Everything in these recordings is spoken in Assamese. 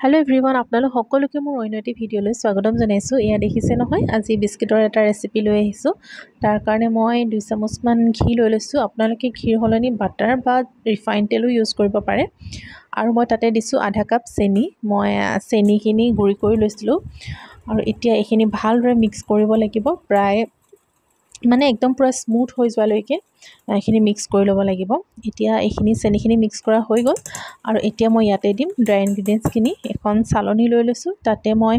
हेलो एवरीवन আপোনালোক সকলোকে মোৰ অন্যটি ভিডিঅলৈ স্বাগতম জনাইছো। এয়া দেখিছে নহয়, আজি বিস্কিটৰ এটা ৰেচিপি লৈ আহিছো। তাৰ কাৰণে মই 2 চামুচ মান ঘি লৈ লৈছো। আপোনালোকে ঘিৰ হলনি বাটাৰ বা ৰিফাইন তেলো ইউজ কৰিব পাৰে। আৰু মই তাতে দিছো আধা কাপ চেনি। মই চেনিখিনি গুৰি কৰি লৈছিলো আৰু এতিয়া এইখিনি ভালদৰে মিক্স কৰিব লাগিব। প্ৰায় মানে একদম পুৰা স্মুথ হৈ যোৱালৈকে এইখিনি মিক্স কৰি ল'ব লাগিব। এতিয়া এইখিনি চেনিখিনি মিক্স কৰা হৈ গ'ল আৰু এতিয়া মই ইয়াতে দিম ড্ৰাই ইনগ্ৰেডিয়েন্টছখিনি। এখন চালনী লৈ লৈছোঁ, তাতে মই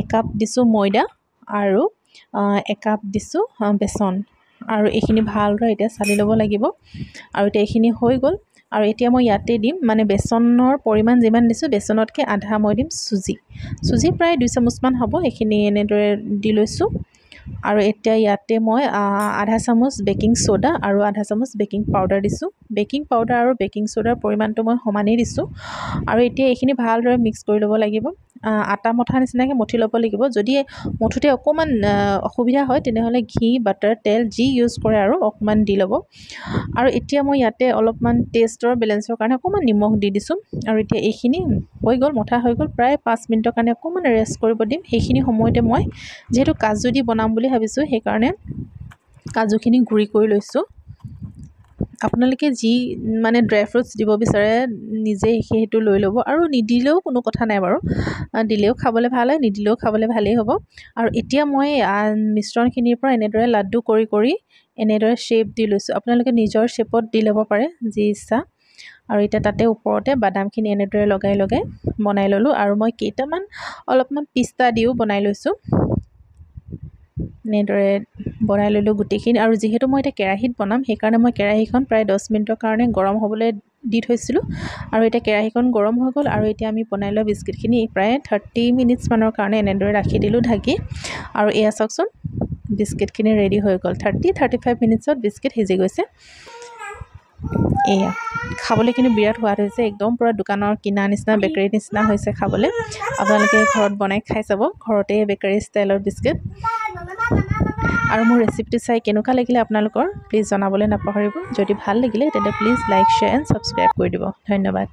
1 কাপ দিছোঁ ময়দা আৰু 1 কাপ দিছোঁ বেচন আৰু এইখিনি ভালদৰে এতিয়া চালি ল'ব লাগিব। আৰু এতিয়া এইখিনি হৈ গ'ল আৰু এতিয়া মই ইয়াতে দিম মানে বেচনৰ পৰিমাণ যিমান দিছোঁ বেচনতকৈ আধা মই দিম চুজি প্ৰায় 2 চামুচমান হ'ব। এইখিনি এনেদৰে দি লৈছোঁ আৰু এতিয়া ইয়াতে মই আধা চামুচ বেকিং সোডা আৰু আধা চামুচ বেকিং পাউডাৰ দিছোঁ। বেকিং পাউডাৰ আৰু বেকিং সোডাৰ পৰিমাণটো মই সমানেই দিছোঁ আৰু এতিয়া এইখিনি ভালদৰে মিক্স কৰি ল'ব লাগিব। আটা মঠা নিচিনাকৈ মঠি ল'ব লাগিব। যদি মঠোতে অকণমান অসুবিধা হয় তেনেহ'লে ঘি বাটাৰ তেল যি ইউজ কৰে আৰু অকণমান দি ল'ব। আৰু এতিয়া মই ইয়াতে অলপমান টেষ্টৰ বেলেঞ্চৰ কাৰণে অকণমান নিমখ দি দিছোঁ আৰু এতিয়া এইখিনি হৈ গ'ল, মঠা হৈ গ'ল। প্ৰায় 5 মিনিটৰ কাৰণে অকণমান ৰেষ্ট কৰিব দিম। সেইখিনি সময়তে মই যিহেতু কাজু দি বনাম বুলি ভাবিছোঁ সেইকাৰণে কাজুখিনি গুৰি কৰি লৈছোঁ। আপোনালোকে যি মানে ড্ৰাই ফ্ৰুটছ দিব বিচাৰে নিজে সেইটো লৈ ল'ব আৰু নিদিলেও কোনো কথা নাই বাৰু। দিলেও খাবলৈ ভাল হয়, নিদিলেও খাবলৈ ভালেই হ'ব। আৰু এতিয়া মই মিশ্ৰণখিনিৰ পৰা এনেদৰে লাড্ডু কৰি কৰি এনেদৰে শ্বেপ দি লৈছোঁ। আপোনালোকে নিজৰ শ্বেপত দি ল'ব পাৰে যি ইচ্ছা। আৰু এতিয়া তাতে ওপৰতে বাদামখিনি এনেদৰে লগাই লগাই বনাই ল'লোঁ আৰু মই কেইটামান অলপমান পিস্তা দিও বনাই লৈছোঁ। এনেদৰে বনাই ল'লোঁ গোটেইখিনি। আৰু যিহেতু মই এতিয়া কেৰাহীত বনাম সেইকাৰণে মই কেৰাহীখন প্ৰায় 10 মিনিটৰ কাৰণে গৰম হ'বলৈ দি থৈছিলোঁ আৰু এতিয়া কেৰাহীখন গৰম হৈ গ'ল আৰু এতিয়া আমি বনাই লোৱা বিস্কিটখিনি প্ৰায় 30 মিনিটছমানৰ কাৰণে এনেদৰে ৰাখি দিলোঁ ঢাকি। আৰু এয়া চাওকচোন বিস্কিটখিনি ৰেডি হৈ গ'ল। 30-35 মিনিটছত বিস্কিট সিজি গৈছে। এয়া খাবলৈ কিন্তু বিৰাট সোৱাদ হৈছে, একদম পূৰা দোকানৰ কিনা নিচিনা বেকাৰী নিচিনা হৈছে খাবলৈ। আপোনালোকে ঘৰত বনাই খাই চাব, ঘৰতে বেকাৰী ষ্টাইলৰ বিস্কিট। আৰু মোৰ ৰেচিপিটো চাই কেনেকুৱা লাগিলে আপোনালোকৰ প্লিজ জনাবলৈ নাপাহৰিব। যদি ভাল লাগিলে তেন্তে please like share and subscribe কৰি দিব। ধন্যবাদ।